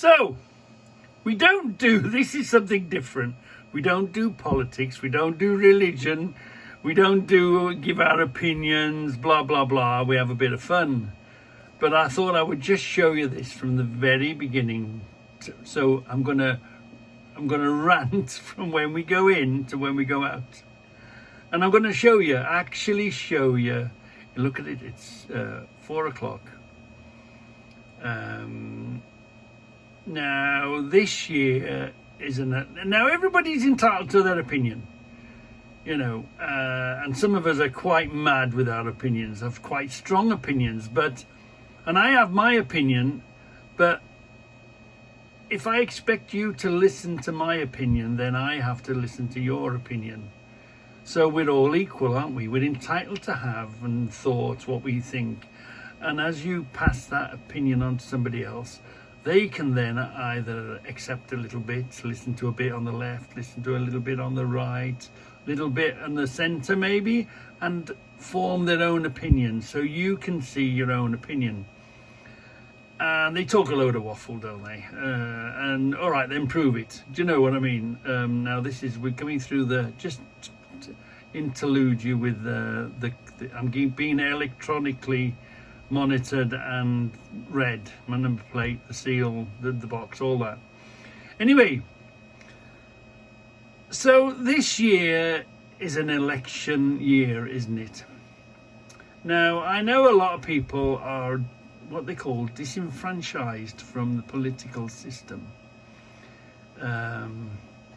So, we don't do, this is something different. We don't do politics, we don't do religion, we don't do give our opinions, blah, blah, blah. We have a bit of fun. But I thought I would just show you this from the very beginning. So I'm gonna rant from when we go in to when we go out. And I'm gonna actually show you, look at it, it's 4 o'clock. Now this year now everybody's entitled to their opinion, you know, and some of us are quite mad with our opinions, have quite strong opinions, and I have my opinion, but if I expect you to listen to my opinion, then I have to listen to your opinion. So we're all equal, aren't we? We're entitled to have and thought what we think. And as you pass that opinion on to somebody else, they can then either accept a little bit, listen to a bit on the left, listen to a little bit on the right, little bit in the centre maybe, and form their own opinion. So you can see your own opinion. And they talk a load of waffle, don't they? And all right, then prove it. Do you know what I mean? Now we're coming through just to interlude you with I'm being electronically monitored and read. My number plate, the seal, the box, all that. Anyway, so this year is an election year, isn't it? Now, I know a lot of people are what they call disenfranchised from the political system. I'm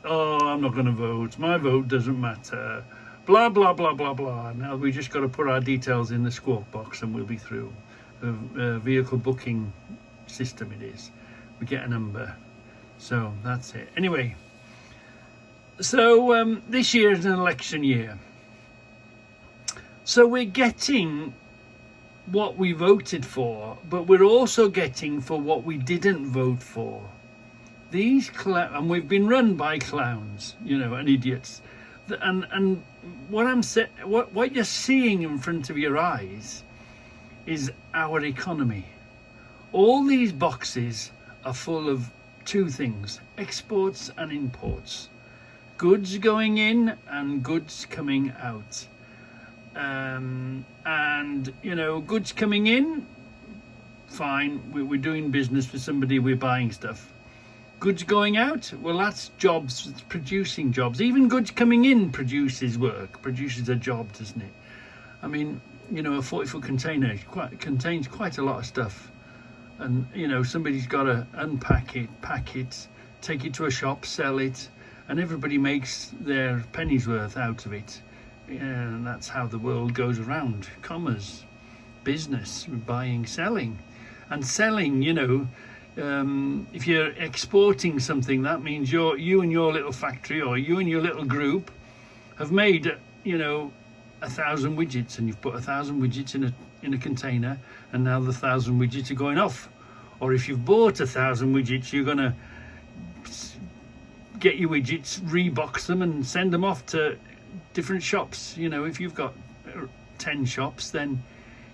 not going to vote, my vote doesn't matter, blah blah blah blah blah. Now we just got to put our details in the squawk box and we'll be through. A vehicle booking system it is. We get a number, so that's it. Anyway, so this year is an election year, so we're getting what we voted for, but we're also getting for what we didn't vote for. And we've been run by clowns, you know, and idiots. And what you're seeing in front of your eyes is our economy. All these boxes are full of two things: exports and imports, goods going in and goods coming out. And you know, goods coming in, fine, we're doing business with somebody, we're buying stuff. Goods going out, well, that's jobs, it's producing jobs. Even goods coming in produces work, produces a job, doesn't it? I mean, you know, a 40-foot container contains quite a lot of stuff, and you know, somebody's got to unpack it, pack it, take it to a shop, sell it, and everybody makes their penny's worth out of it. And that's how the world goes around. Commerce, business, buying, selling. And selling, you know, if you're exporting something, that means you and your little factory, or you and your little group have made, you know, 1,000 widgets, and you've put 1,000 widgets in a container, and now the 1,000 widgets are going off. Or if you've bought 1,000 widgets, you're going to get your widgets, rebox them, and send them off to different shops. You know, if you've got 10 shops, then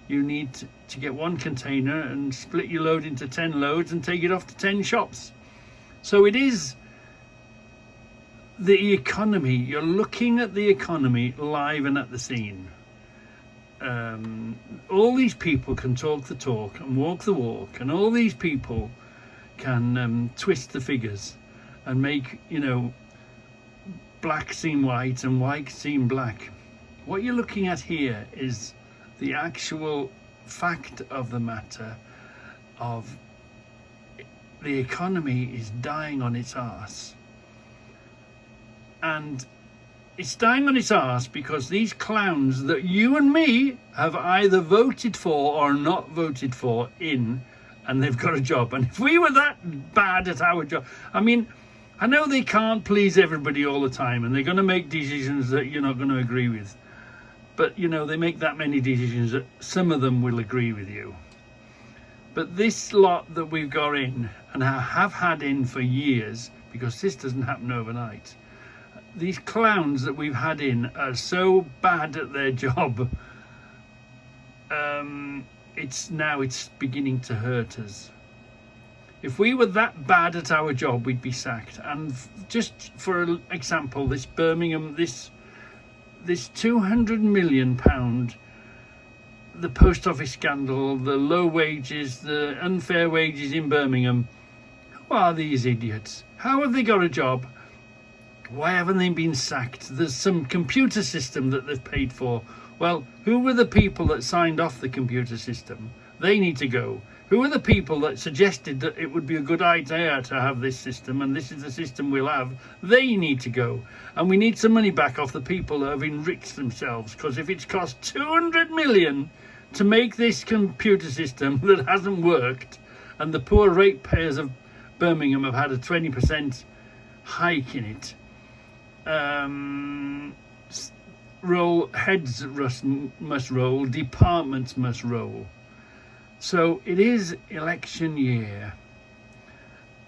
you need to get one container and split your load into 10 loads and take it off to 10 shops. So it is the economy. You're looking at the economy live and at the scene. All these people can talk the talk and walk the walk, and all these people can twist the figures and make, you know, black seem white and white seem black. What you're looking at here is the actual fact of the matter of the economy is dying on its arse. And it's dying on its arse because these clowns that you and me have either voted for or not voted for and they've got a job. And if we were that bad at our job, I mean, I know they can't please everybody all the time, and they're going to make decisions that you're not going to agree with. But, you know, they make that many decisions that some of them will agree with you. But this lot that we've got in, and have had in for years, because this doesn't happen overnight, these clowns that we've had in are so bad at their job, it's beginning to hurt us. If we were that bad at our job, we'd be sacked. And just for example, this Birmingham, this £200 million, the post office scandal, the low wages, the unfair wages in Birmingham. Who are these idiots? How have they got a job? Why haven't they been sacked? There's some computer system that they've paid for. Well, who were the people that signed off the computer system? They need to go. Who are the people that suggested that it would be a good idea to have this system, and this is the system we'll have? They need to go. And we need some money back off the people that have enriched themselves, because if it's cost 200 million to make this computer system that hasn't worked, and the poor ratepayers of Birmingham have had a 20% hike in it, heads must roll, departments must roll. So it is election year.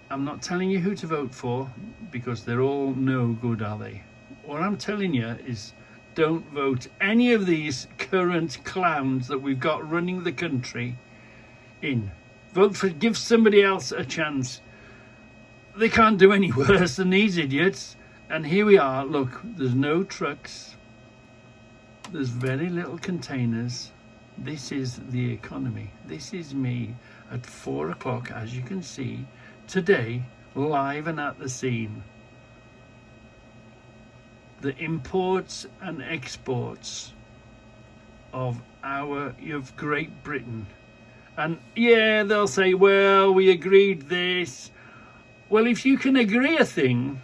I'm not telling you who to vote for, because they're all no good, are they? What I'm telling you is, don't vote any of these current clowns that we've got running the country in. Vote for, give somebody else a chance. They can't do any worse than these idiots. And here we are. Look, there's no trucks. There's very little containers. This is the economy. This is me at 4 o'clock, as you can see, today, live and at the scene. The imports and exports of Great Britain. And yeah, they'll say, well, we agreed this. Well, if you can agree a thing,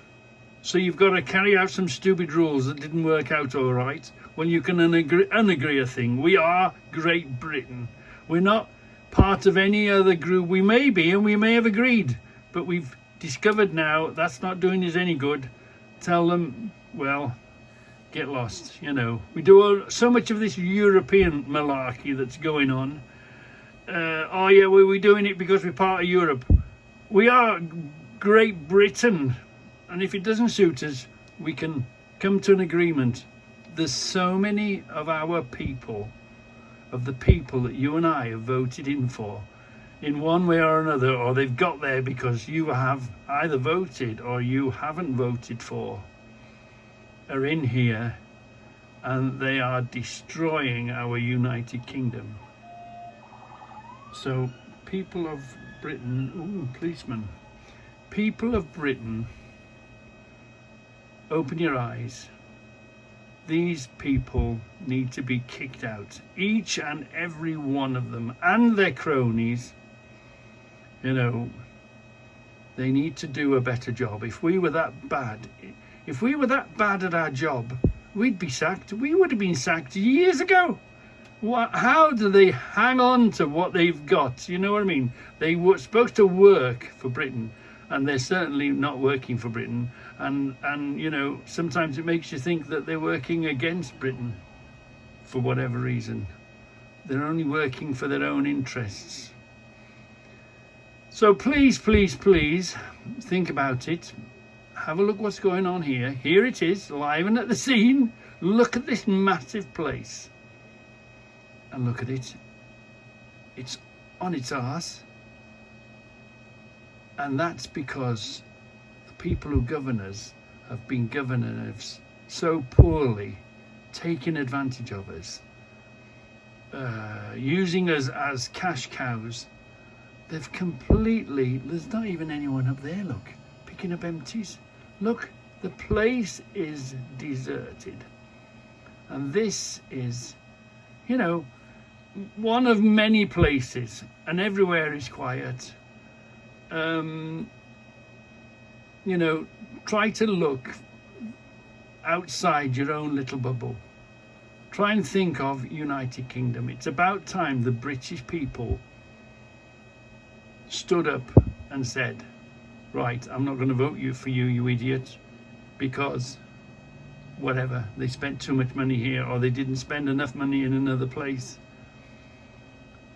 so you've got to carry out some stupid rules that didn't work out all right, well, you can unagree a thing. We are Great Britain. We're not part of any other group. We may be, and we may have agreed, but we've discovered now that's not doing us any good. Tell them, well, get lost. You know, we do so much of this European malarkey that's going on. Oh yeah, we're doing it because we're part of Europe. We are Great Britain, and if it doesn't suit us, we can come to an agreement. There's so many of our people, of the people that you and I have voted in for, in one way or another, or they've got there because you have either voted or you haven't voted for, are in here, and they are destroying our United Kingdom. So people of Britain, policeman, people of Britain, open your eyes. These people need to be kicked out, each and every one of them, and their cronies. You know, they need to do a better job. If we were that bad at our job, we'd be sacked. We would have been sacked years ago. How do they hang on to what they've got? You know what I mean? They were supposed to work for Britain, and they're certainly not working for Britain. And you know, sometimes it makes you think that they're working against Britain for whatever reason. They're only working for their own interests. So please, please, please think about it. Have a look what's going on here. Here it is, live and at the scene. Look at this massive place. And look at it. It's on its arse. And that's because the people who govern us have been governing us so poorly, taking advantage of us, using us as cash cows. They've completely, there's not even anyone up there, look, picking up empties. Look, the place is deserted. And this is, you know, one of many places, and everywhere is quiet. You know, try to look outside your own little bubble. Try and think of United Kingdom. It's about time the British people stood up and said, right, I'm not going to vote for you, you idiot, because whatever, they spent too much money here, or they didn't spend enough money in another place.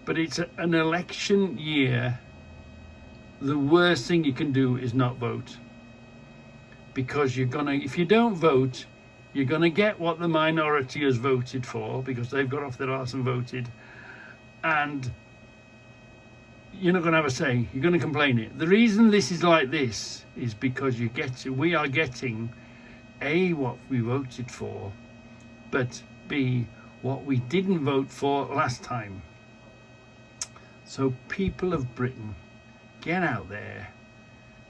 But it's an election year. The worst thing you can do is not vote, because you're gonna, if you don't vote, you're gonna get what the minority has voted for, because they've got off their arse and voted, and you're not going to have a say. You're going to complain it. The reason this is like this is because we are getting A, what we voted for, but B, what we didn't vote for last time. So people of Britain, get out there,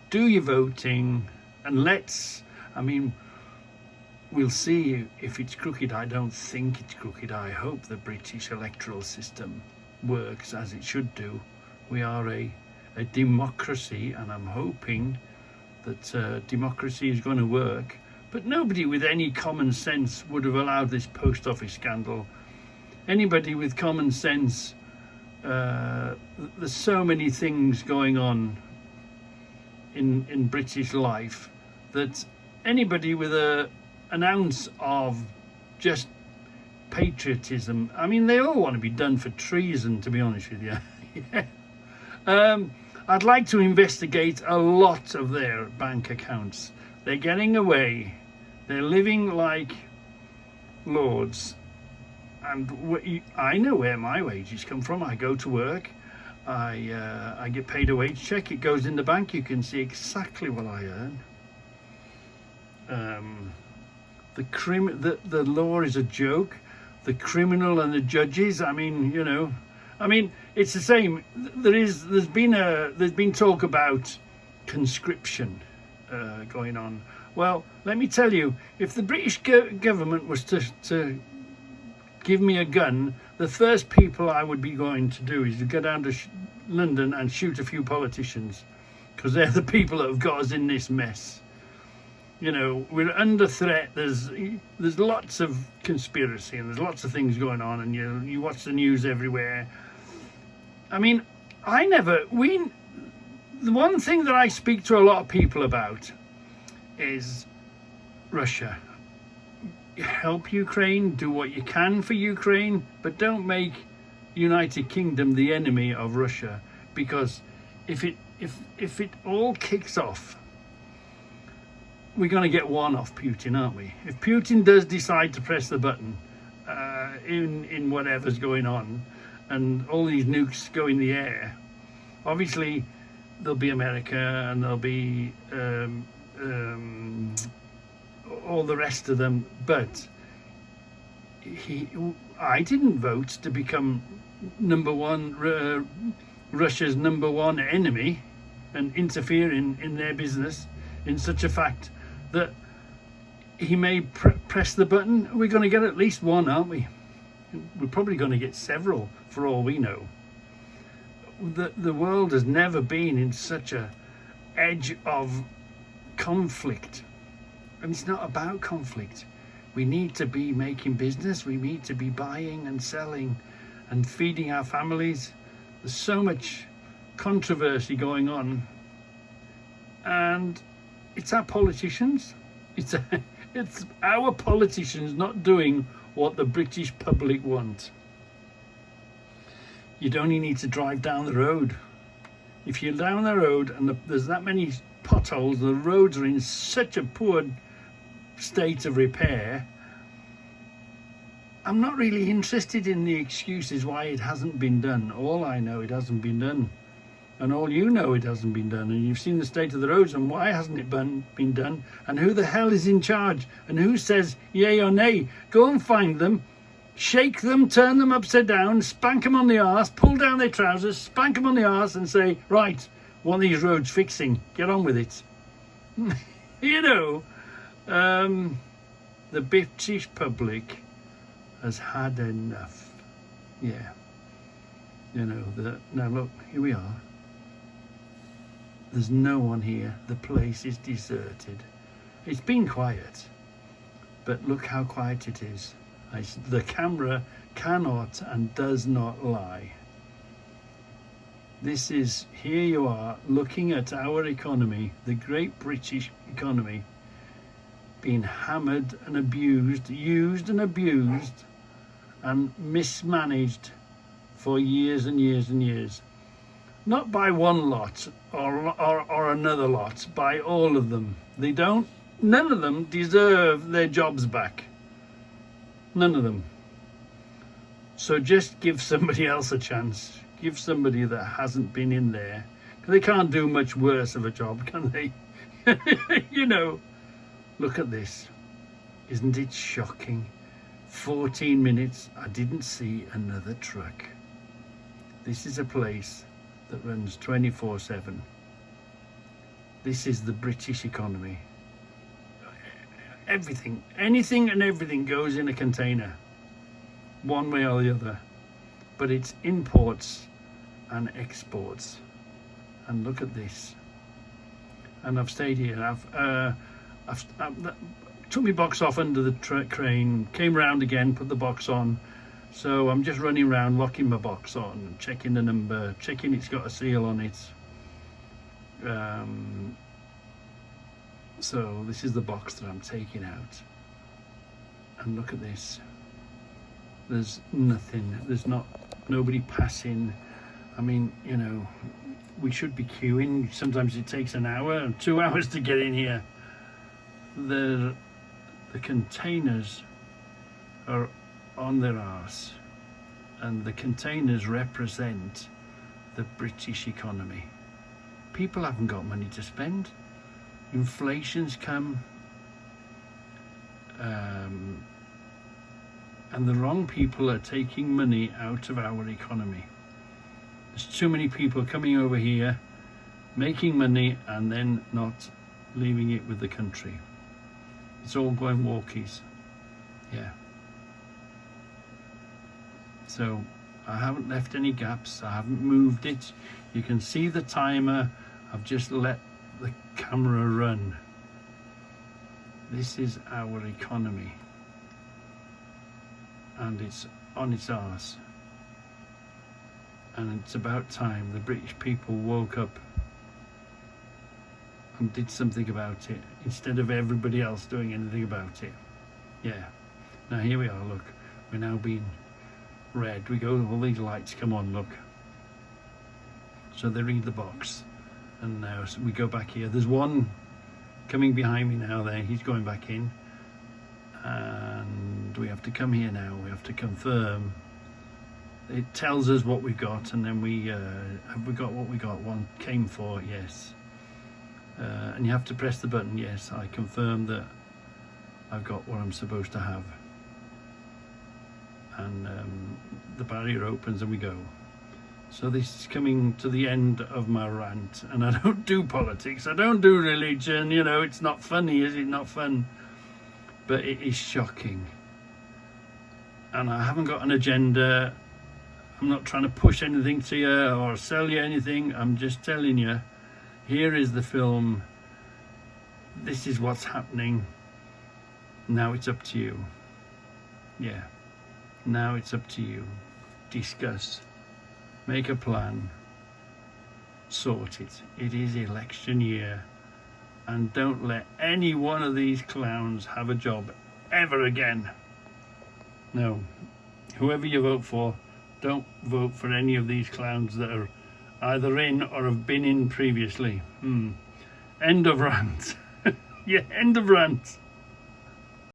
do your voting, and we'll see if it's crooked. I don't think it's crooked. I hope the British electoral system works as it should do. We are a democracy, and I'm hoping that democracy is going to work. But nobody with any common sense would have allowed this post office scandal. Anybody with common sense, there's so many things going on in British life that anybody with an ounce of just patriotism, they all want to be done for treason, to be honest with you. Yeah. I'd like to investigate a lot of their bank accounts. They're getting away. They're living like lords. And I know where my wages come from. I go to work. I get paid a wage check. It goes in the bank. You can see exactly what I earn. The law is a joke. The criminal and the judges. It's the same. There's been talk about conscription going on. Well, let me tell you, if the British government was to give me a gun, the first people I would be going to do is to go down to London and shoot a few politicians, because they're the people that have got us in this mess. We're under threat. There's lots of conspiracy, and there's lots of things going on, and you watch the news everywhere. The one thing that I speak to a lot of people about is Russia. Help Ukraine, do what you can for Ukraine, but don't make United Kingdom the enemy of Russia, because if it all kicks off, we're going to get one off Putin, aren't we? If Putin does decide to press the button in whatever's going on, and all these nukes go in the air, obviously there'll be America, and there'll be all the rest of them. But I didn't vote to become Russia's number one enemy and interfere in their business in such a fact that he may press the button. We're going to get at least one, aren't we? We're probably going to get several, for all we know. The world has never been in such a edge of conflict. And it's not about conflict. We need to be making business. We need to be buying and selling and feeding our families. There's so much controversy going on. And it's our politicians. It's our politicians not doing what the British public want. You'd only need to drive down the road. If you're down the road and there's that many potholes, the roads are in such a poor state of repair, I'm not really interested in the excuses why it hasn't been done. All I know, it hasn't been done. And all you know, it hasn't been done. And you've seen the state of the roads, and why hasn't it been done? And who the hell is in charge? And who says yay or nay? Go and find them, shake them, turn them upside down, spank them on the arse, pull down their trousers, spank them on the arse, and say, right, want these roads fixing, get on with it. The British public has had enough. Yeah. Now look, here we are. There's no one here. The place is deserted. It's been quiet, but look how quiet it is. The camera cannot and does not lie. Here you are looking at our economy, the great British economy, being hammered and abused, used and abused and mismanaged for years and years and years. Not by one lot or another lot, by all of them. None of them deserve their jobs back. None of them. So just give somebody else a chance. give somebody that hasn't been in there, because they can't do much worse of a job, can they? You know, look at this. Isn't it shocking? 14 minutes, I didn't see another truck. This is a place that runs 24/7. This is the British economy. Everything, anything and everything goes in a container, one way or the other. But it's imports and exports. And look at this. And I've stayed here. I've took my box off under the crane, came round again, put the box on. So I'm just running around, locking my box on, checking the number, checking it's got a seal on it. So this is the box that I'm taking out. And look at this. There's nothing. There's nobody passing. I mean, you know, we should be queuing. Sometimes it takes an hour and 2 hours to get in here. The containers are on their arse, and the containers represent the British economy. People haven't got money to spend. Inflation's come, and the wrong people are taking money out of our economy. There's too many people coming over here, making money, and then not leaving it with the country. It's all going walkies. Yeah. So I haven't left any gaps. I haven't moved it. You can see the timer. I've just let the camera run. This is our economy. And it's on its arse. And it's about time the British people woke up and did something about it, instead of everybody else doing anything about it. Yeah. Now here we are, look. We're now being red. We go, all these lights come on, look. So they read the box. And now we go back here. There's one coming behind me now there. He's going back in. And we have to come here now. We have to confirm. It tells us what we've got, and then have we got what we got? One came for, yes. And you have to press the button, yes. I confirm that I've got what I'm supposed to have. And the barrier opens and we go. So this is coming to the end of my rant, and I don't do politics, I don't do religion, you know, it's not funny, is it? Not fun. But it is shocking. And I haven't got an agenda. I'm not trying to push anything to you or sell you anything. I'm just telling you, here is the film. This is what's happening. Now it's up to you. Yeah. Now it's up to you. Discuss. Make a plan. Sort it. It is election year. And don't let any one of these clowns have a job ever again. No. Whoever you vote for, don't vote for any of these clowns that are either in or have been in previously. End of rant. Yeah, end of rant.